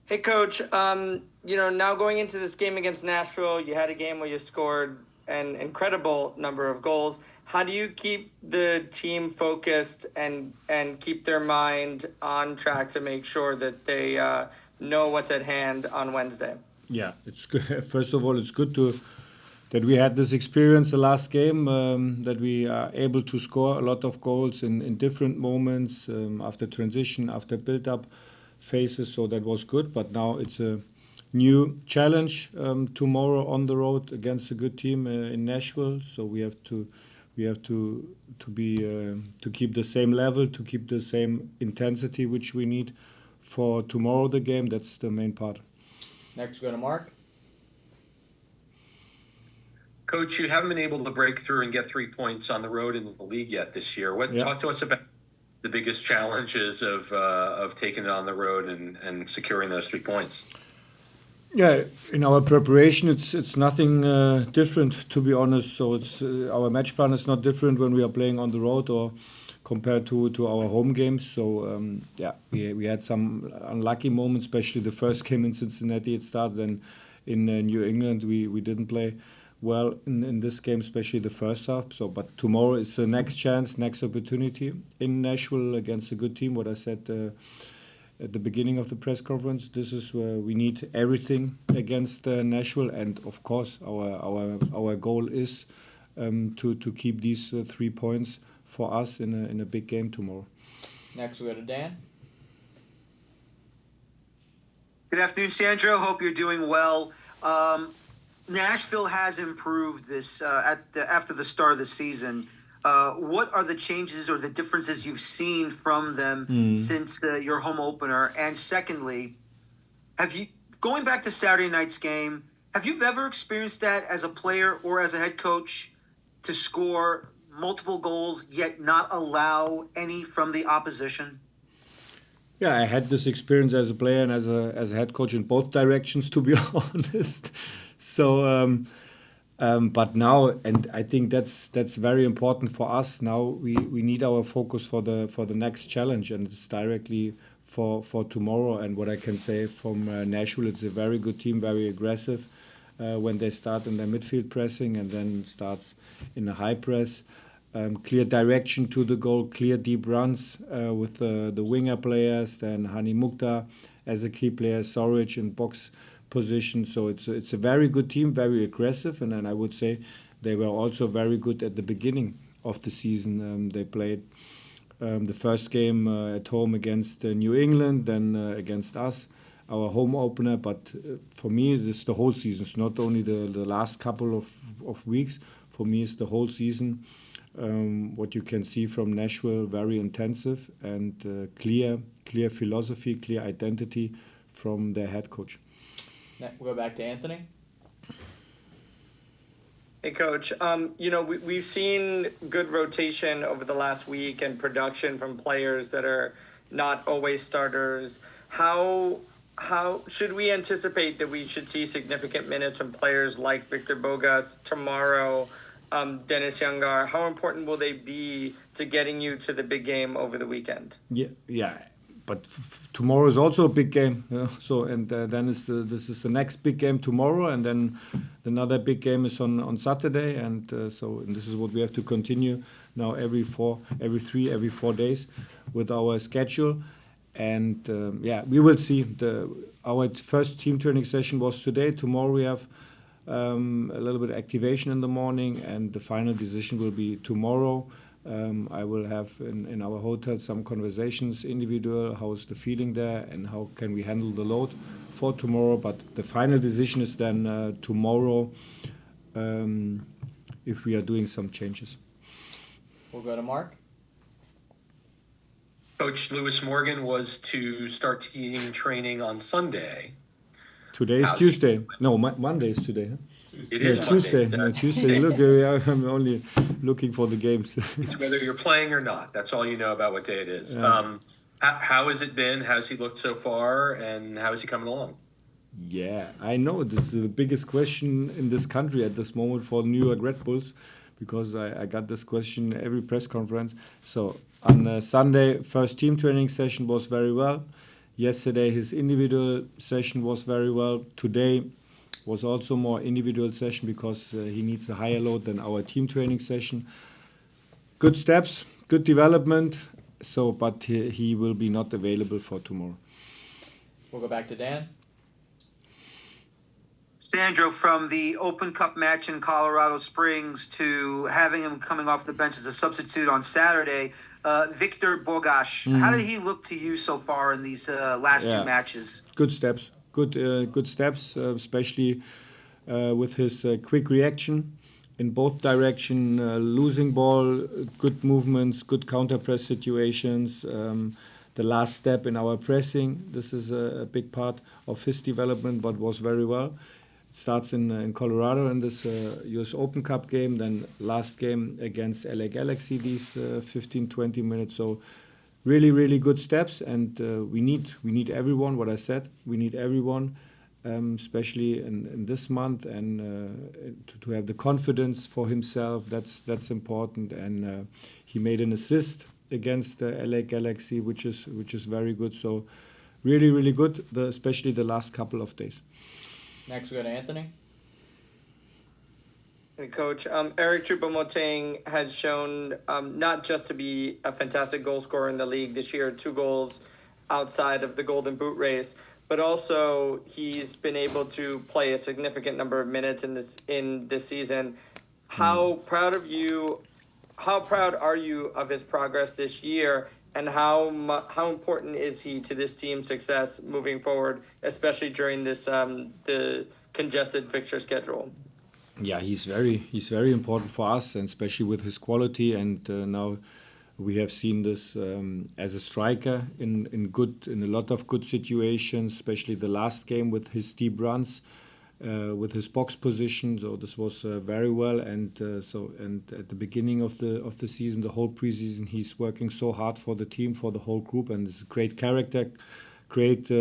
Hey, Coach. Now going into this game against Nashville, you had a game where you scored an incredible number of goals. How do you keep the team focused and keep their mind on track to make sure that they know what's at hand on Wednesday? Yeah, it's good. First of all, it's good to that we had this experience the last game, that we are able to score a lot of goals in different moments, after transition, after build-up phases. So that was good. But now it's a new challenge, tomorrow on the road against a good team, in Nashville. So we have to be to keep the same level, to keep the same intensity which we need for tomorrow the game. That's the main part. Next, we go to Mark. Coach, you haven't been able to break through and get 3 points on the road in the league yet this year. Yeah. Talk to us about the biggest challenges of taking it on the road and securing those 3 points. Yeah, in our preparation, it's nothing different, to be honest. So it's our match plan is not different when we are playing on the road or compared to our home games. So yeah, we had some unlucky moments, especially the first game in Cincinnati. It started, and in New England we didn't play well in this game, especially the first half. So, but tomorrow is the next chance, next opportunity in Nashville against a good team. What I said at the beginning of the press conference, this is where we need everything against Nashville, and of course our goal is to keep these 3 points for us in a big game tomorrow. Next, we go to Dan. Good afternoon, Sandro. Hope you're doing well. Nashville has improved this after the start of the season. What are the changes or the differences you've seen from them since your home opener? And secondly, going back to Saturday night's game, have you ever experienced that as a player or as a head coach, to score multiple goals yet not allow any from the opposition? Yeah, I had this experience as a player and as a head coach in both directions, to be honest. So, but now, and I think that's very important for us. Now we need our focus for the next challenge, and it's directly for tomorrow. And what I can say from Nashville, it's a very good team, very aggressive when they start in their midfield pressing and then starts in a high press. Clear direction to the goal, clear deep runs with the winger players, then Hani Mukhtar as a key player, Soric in box position. So it's a very good team, very aggressive, and then I would say they were also very good at the beginning of the season. They played the first game at home against New England, then against us, our home opener. But for me, this is the whole season. It's not only the last couple of weeks. For me, it's the whole season. What you can see from Nashville, very intensive and clear philosophy, clear identity from their head coach. Next, we'll go back to Anthony. Hey, Coach. We've seen good rotation over the last week and production from players that are not always starters. How should we anticipate that we should see significant minutes from players like Victor Bogas tomorrow, Dennis Youngar? How important will they be to getting you to the big game over the weekend? Yeah. But tomorrow is also a big game. So and then this is the next big game tomorrow, and then another big game is on Saturday, and this is what we have to continue now every 4 days with our schedule, and yeah, we will see. Our first team training session was today. Tomorrow we have a little bit of activation in the morning, and the final decision will be tomorrow. I will have in our hotel some conversations, individual, how's the feeling there and how can we handle the load for tomorrow. But the final decision is then tomorrow, if we are doing some changes. We'll go to Mark. Coach, Lewis Morgan was to start team training on Sunday. Today is Tuesday. No, Monday is today. Huh? It is Tuesday. Monday. No, Tuesday. Look, I'm only looking for the games. It's whether you're playing or not. That's all you know about what day it is. How has it been? How's he looked so far? And how is he coming along? Yeah, I know this is the biggest question in this country at this moment for New York Red Bulls, because I got this question every press conference. So on Sunday, first team training session was very well. Yesterday his individual session was very well. Today was also more individual session because he needs a higher load than our team training session. Good steps, good development. So, but he will be not available for tomorrow. We'll go back to Dan. Sandro, from the Open Cup match in Colorado Springs to having him coming off the bench as a substitute on Saturday, Victor Bogash, how did he look to you so far in these last two matches? Good steps, good steps, especially with his quick reaction in both direction, losing ball, good movements, good counter press situations. The last step in our pressing, this is a big part of his development, but was very well. Starts in Colorado in this US Open Cup game, then last game against LA Galaxy, these 15-20 minutes. So really, really good steps, and we need everyone. What I said, we need everyone, especially in this month, and to have the confidence for himself. That's important. And he made an assist against LA Galaxy, which is very good. So really, really good, especially the last couple of days. Next, we go to Anthony. Hey, Coach, Eric Choupo-Moting has shown not just to be a fantastic goal scorer in the league this year, 2 goals outside of the Golden Boot race, but also he's been able to play a significant number of minutes in this season. How proud are you of his progress this year, and how important is he to this team's success moving forward, especially during this the congested fixture schedule? Yeah, he's very important for us, and especially with his quality. And now we have seen this as a striker in a lot of good situations, especially the last game with his deep runs, with his box position. So this was very well. And at the beginning of the season, the whole preseason, he's working so hard for the team, for the whole group, and it's a great character, great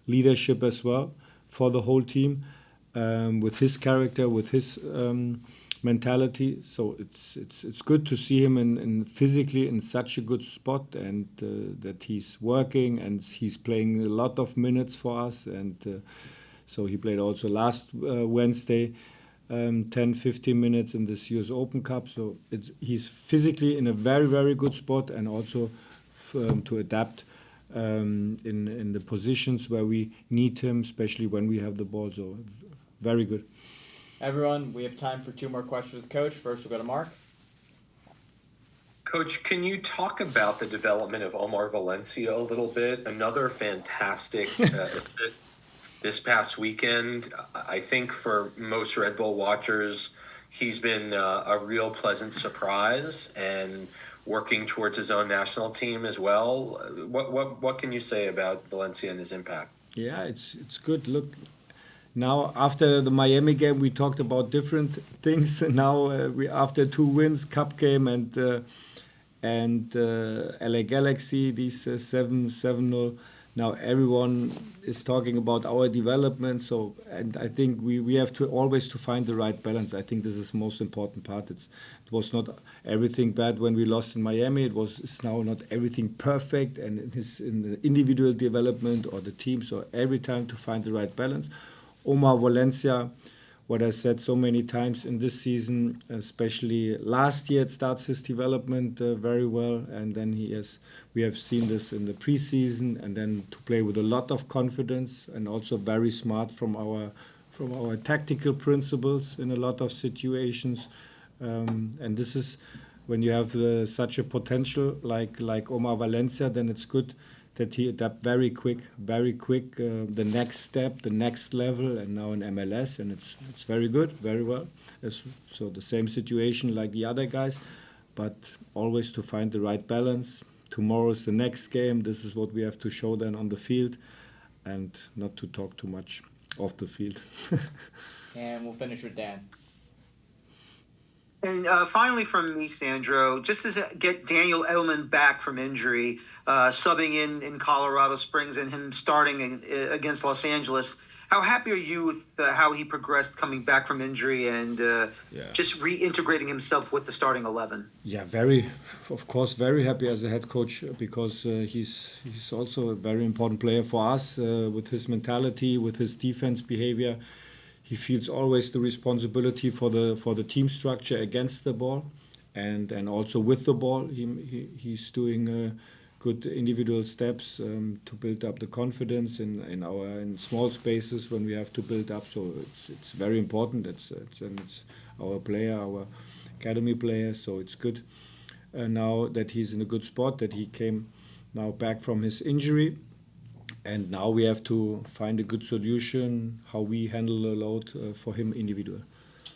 leadership as well for the whole team. With his character, with his mentality, so it's good to see him in physically in such a good spot, and that he's working and he's playing a lot of minutes for us. And so he played also last Wednesday 10-15 minutes in this US Open Cup. So he's physically in a very, very good spot, and also to adapt in the positions where we need him, especially when we have the ball. So very good. Everyone, we have time for 2 more questions with Coach. First, we'll go to Mark. Coach, can you talk about the development of Omar Valencia a little bit? Another fantastic assist this past weekend. I think for most Red Bull watchers, he's been a real pleasant surprise, and working towards his own national team as well. What can you say about Valencia and his impact? Yeah, it's good. Look, now after the Miami game, we talked about different things. Now we after 2 wins, Cup game and LA Galaxy, these 7-0. Now everyone is talking about our development. So, and I think we have to always to find the right balance. I think this is the most important part. It was not everything bad when we lost in Miami. It's now not everything perfect, and in the individual development or the team. So every time to find the right balance. Omar Valencia, what I said so many times in this season, especially last year, it starts his development very well, and then we have seen this in the preseason, and then to play with a lot of confidence, and also very smart from our tactical principles in a lot of situations, and this is when you have such a potential like Omar Valencia, then it's good that he adapt very quick, the next step, the next level, and now in MLS, and it's very good, very well. So the same situation like the other guys, but always to find the right balance. Tomorrow is the next game. This is what we have to show then on the field, and not to talk too much off the field. And we'll finish with Dan. And finally from me, Sandro, just to get Daniel Edelman back from injury, subbing in Colorado Springs and him starting against Los Angeles, How happy are you with how he progressed coming back from injury and just reintegrating himself with the starting 11? Yeah, of course, very happy as a head coach because he's also a very important player for us with his mentality, with his defense behavior. He feels always the responsibility for the team structure against the ball, and also with the ball. He's doing good individual steps to build up the confidence in small spaces when we have to build up. So it's very important. It's our player, our academy player. So it's good now that he's in a good spot, that he came now back from his injury. And now we have to find a good solution how we handle the load for him individual.